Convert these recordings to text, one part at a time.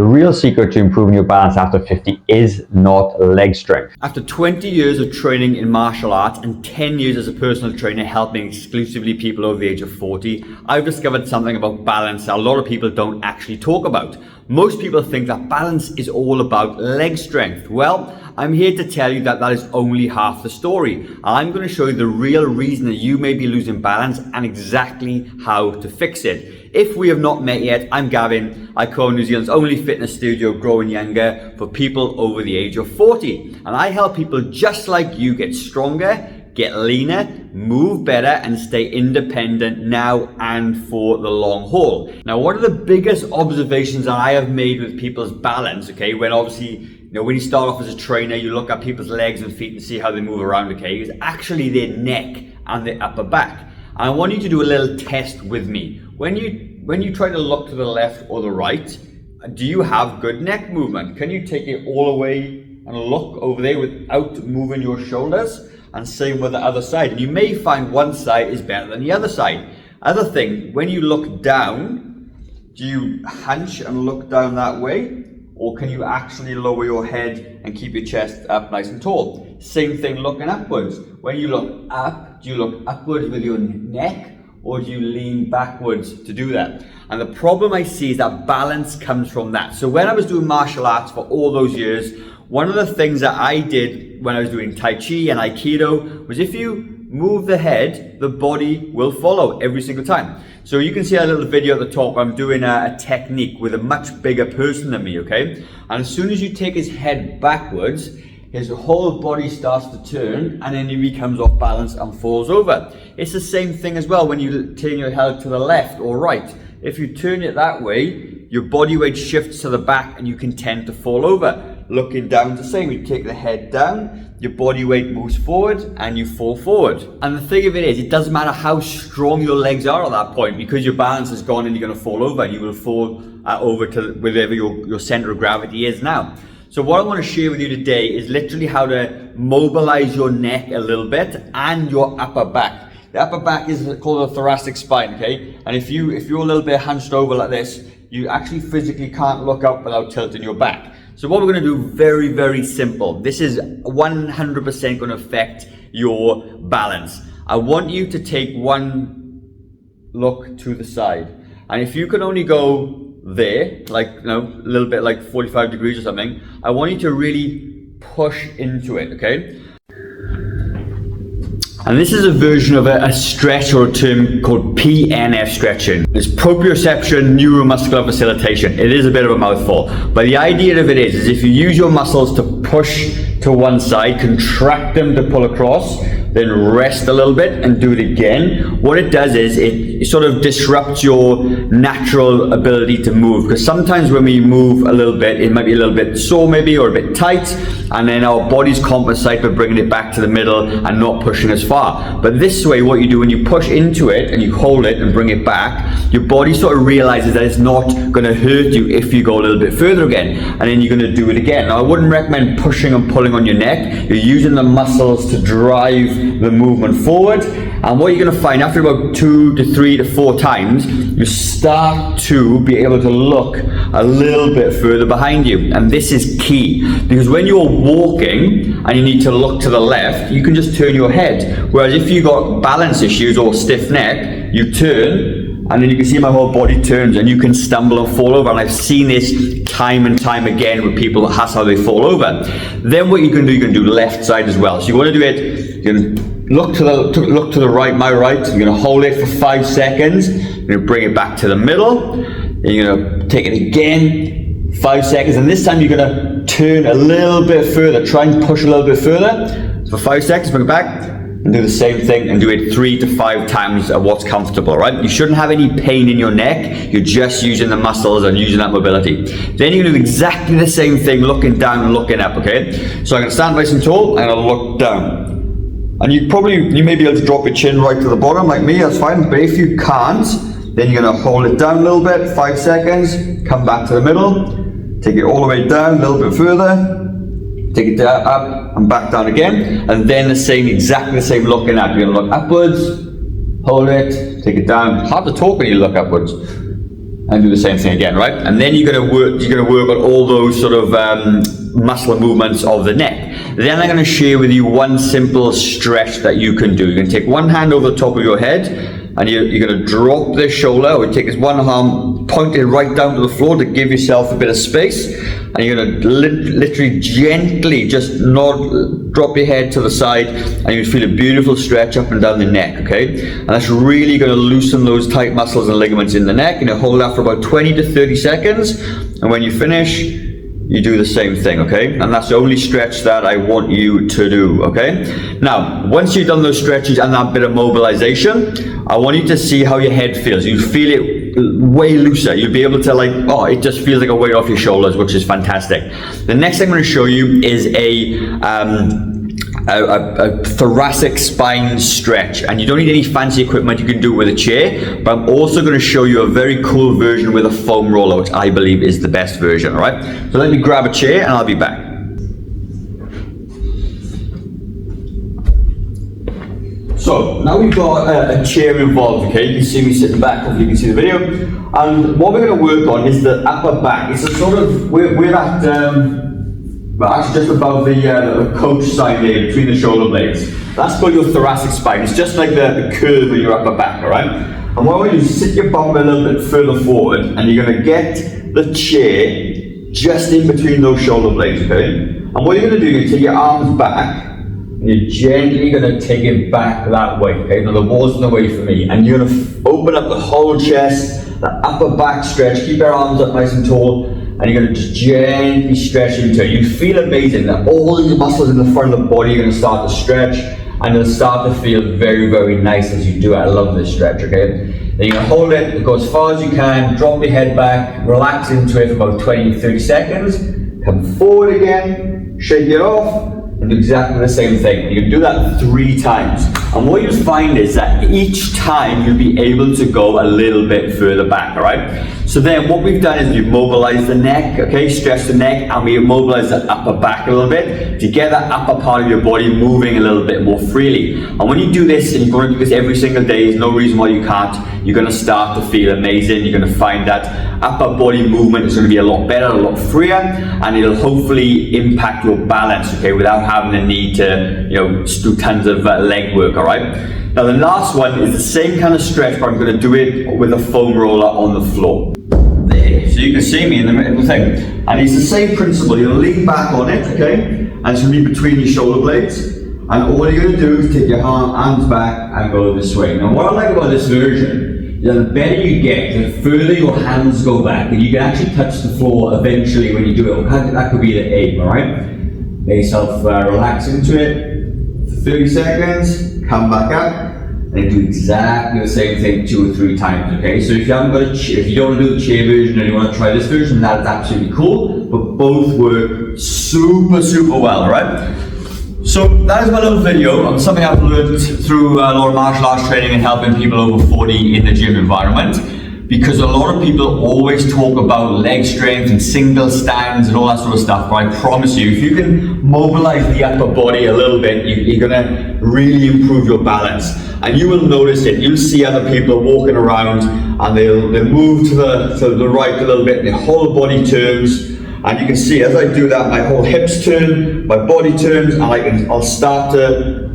The real secret to improving your balance after 50 is not leg strength. After 20 years of training in martial arts and 10 years as a personal trainer helping exclusively people over the age of 40, I've discovered something about balance that a lot of people don't actually talk about. Most people think that balance is all about leg strength. Well, I'm here to tell you that that is only half the story. I'm going to show you the real reason that you may be losing balance and exactly how to fix it. If we have not met yet, I'm Gavin. I co-own New Zealand's only fitness studio, Growing Younger, for people over the age of 40. And I help people just like you get stronger, get leaner, move better, and stay independent now and for the long haul. Now, one of the biggest observations that I have made with people's balance, okay, when obviously, when you start off as a trainer, you look at people's legs and feet and see how they move around, okay, is actually their neck and their upper back. And I want you to do a little test with me. When you try to look to the left or the right, do you have good neck movement? Can you take it all the way and look over there without moving your shoulders? And same with the other side. And you may find one side is better than the other side. Other thing, when you look down, do you hunch and look down that way? Or can you actually lower your head and keep your chest up nice and tall? Same thing looking upwards. When you look up, do you look upwards with your neck? Or do you lean backwards to do that? And the problem I see is that balance comes from that. So when I was doing martial arts for all those years, one of the things that I did when I was doing Tai Chi and Aikido was if you move the head, the body will follow every single time. So you can see a little video at the top. I'm doing a technique with a much bigger person than me, okay? And as soon as you take his head backwards, his whole body starts to turn and then he becomes off balance and falls over. It's the same thing as well when you turn your head to the left or right. If you turn it that way, your body weight shifts to the back and you can tend to fall over. Looking down, the same. You take the head down, your body weight moves forward and you fall forward. And the thing of it is, it doesn't matter how strong your legs are at that point, because your balance is gone and you're going to fall over and you will fall over to wherever your center of gravity is now. So what I want to share with you today is literally how to mobilize your neck a little bit and your upper back. The upper back is called the thoracic spine, okay? And if you're a little bit hunched over like this, you actually physically can't look up without tilting your back. So what we're going to do, very, very simple. This is 100% going to affect your balance. I want you to take one look to the side. And if you can only go there, like, a little bit like 45 degrees or something, I want you to really push into it, okay? And this is a version of a stretch or a term called PNF stretching. It's proprioception neuromuscular facilitation. It is a bit of a mouthful, but the idea of it is if you use your muscles to push to one side, contract them to pull across, then rest a little bit and do it again. What it does is it sort of disrupts your natural ability to move, because sometimes when we move a little bit, it might be a little bit sore maybe or a bit tight, and then our bodies compensate by bringing it back to the middle and not pushing as far. But this way, what you do when you push into it and you hold it and bring it back, your body sort of realizes that it's not going to hurt you if you go a little bit further again, and then you're going to do it again. Now, I wouldn't recommend pushing and pulling on your neck. You're using the muscles to drive the movement forward, and what you're going to find after about 2 to 3 to 4 times, you start to be able to look a little bit further behind you. And this is key, because when you're walking and you need to look to the left, you can just turn your head, whereas if you got balance issues or stiff neck, you turn and then you can see my whole body turns and you can stumble and fall over. And I've seen this time and time again with people, that's how they fall over. Then what you can do left side as well. So you want to do it, you're going to look to the right, my right. You're going to hold it for 5 seconds. You're going to bring it back to the middle. And you're going to take it again, 5 seconds. And this time you're going to turn a little bit further. Try and push a little bit further. For 5 seconds, bring it back. And do the same thing and do it 3 to 5 times of what's comfortable, right? You shouldn't have any pain in your neck. You're just using the muscles and using that mobility. Then you're going to do exactly the same thing, looking down and looking up, okay? So I'm going to stand nice and tall and I'll look down. And you may be able to drop your chin right to the bottom like me, that's fine. But if you can't, then you're going to hold it down a little bit, 5 seconds, come back to the middle, take it all the way down a little bit further, take it down, up and back down again, and then exactly the same looking up. You're going to look upwards, hold it, take it down. Hard to talk when you look upwards. And and do the same thing again, right? And then you're gonna work on all those sort of muscle movements of the neck. Then I'm gonna share with you one simple stretch that you can do. You're gonna take one hand over the top of your head, and you're going to drop this shoulder, or take this one arm, point it right down to the floor to give yourself a bit of space, and you're going to literally gently just drop your head to the side, and you feel a beautiful stretch up and down the neck, okay? And that's really going to loosen those tight muscles and ligaments in the neck, and you hold that for about 20 to 30 seconds, and when you finish, you do the same thing, okay? And that's the only stretch that I want you to do, okay? Now, once you've done those stretches and that bit of mobilization, I want you to see how your head feels. You feel it way looser. You'll be able to it just feels like a weight off your shoulders, which is fantastic. The next thing I'm going to show you is a thoracic spine stretch, and you don't need any fancy equipment. You can do it with a chair, but I'm also going to show you a very cool version with a foam roller, which I believe is the best version. All right, so let me grab a chair and I'll be back. So now we've got a chair involved, okay? You can see me sitting back, hopefully you can see the video. And what we're going to work on is the upper back. It's a sort of, we're at, actually just above the coach side there, between the shoulder blades. That's called your thoracic spine. It's just like the curve in your upper back, all right? And what we're going to do is sit your bum a little bit further forward, and you're going to get the chair just in between those shoulder blades, okay? And what you're going to do is take your arms back, and you're gently going to take it back that way, okay? Now the wall's in the way for me, and you're going to open up the whole chest, the upper back stretch, keep your arms up nice and tall, and you're going to just gently stretch into it. You feel amazing that all the muscles in the front of the body are going to start to stretch, and it'll start to feel very, very nice as you do it. I love this stretch, okay? Then you're going to hold it, go as far as you can, drop your head back, relax into it for about 20 to 30 seconds, come forward again, shake it off, and do exactly the same thing. You can do that 3 times. And what you'll find is that each time you'll be able to go a little bit further back, all right? So then what we've done is we've mobilized the neck, okay? Stretch the neck, and we've mobilized the upper back a little bit to get that upper part of your body moving a little bit more freely. And when you do this, and you're going to do this every single day, there's no reason why you can't, you're going to start to feel amazing. You're going to find that upper body movement is going to be a lot better, a lot freer, and it'll hopefully impact your balance, okay, without having the need to, do tons of leg work, all right? Now the last one is the same kind of stretch, but I'm going to do it with a foam roller on the floor. There, so you can see me in the middle thing. And it's the same principle. You're going to lean back on it, okay? And it's going to be between your shoulder blades. And all you're going to do is take your arms back and go this way. Now what I like about this version, the better you get, the further your hands go back, and you can actually touch the floor eventually when you do it. That could be the aim, all right? Let yourself relax into it for 30 seconds, come back up, and do exactly the same thing 2 or 3 times, okay? So if you haven't got if you don't want to do the chair version and you want to try this version, that is absolutely cool, but both work super, super well, all right? So that is my little video on something I've learned through a lot of martial arts training and helping people over 40 in the gym environment. Because a lot of people always talk about leg strength and single stands and all that sort of stuff, but I promise you, if you can mobilize the upper body a little bit, you're going to really improve your balance. And you will notice it. You'll see other people walking around, and they'll move to the right a little bit, their whole body turns, and you can see as I do that, my whole hips turn, my body turns, and I'll start to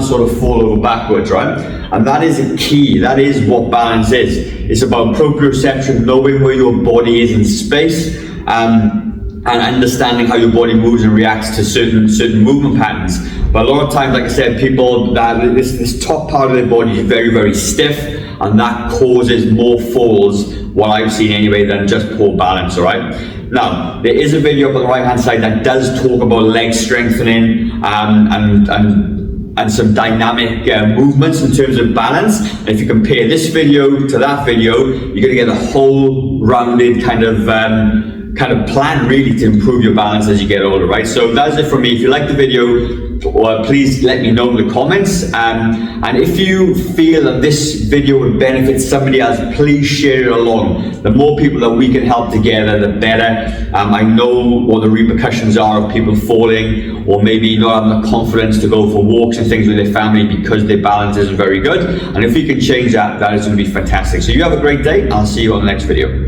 sort of fall over backwards, right? And that is a key. That is what balance is. It's about proprioception, knowing where your body is in space, and understanding how your body moves and reacts to certain movement patterns. But a lot of times, like I said, people that this top part of their body is very, very stiff, and that causes more falls, what I've seen anyway, than just poor balance, all right? Now, there is a video up on the right hand side that does talk about leg strengthening and some dynamic movements in terms of balance. And if you compare this video to that video, you're going to get a whole rounded kind of plan really to improve your balance as you get older, right? So that's it from me. If you like the video, please let me know in the comments. And if you feel that this video would benefit somebody else, please share it along. The more people that we can help together, the better. I know what the repercussions are of people falling, or maybe not having the confidence to go for walks and things with their family because their balance isn't very good. And if we can change that, that is going to be fantastic. So you have a great day. I'll see you on the next video.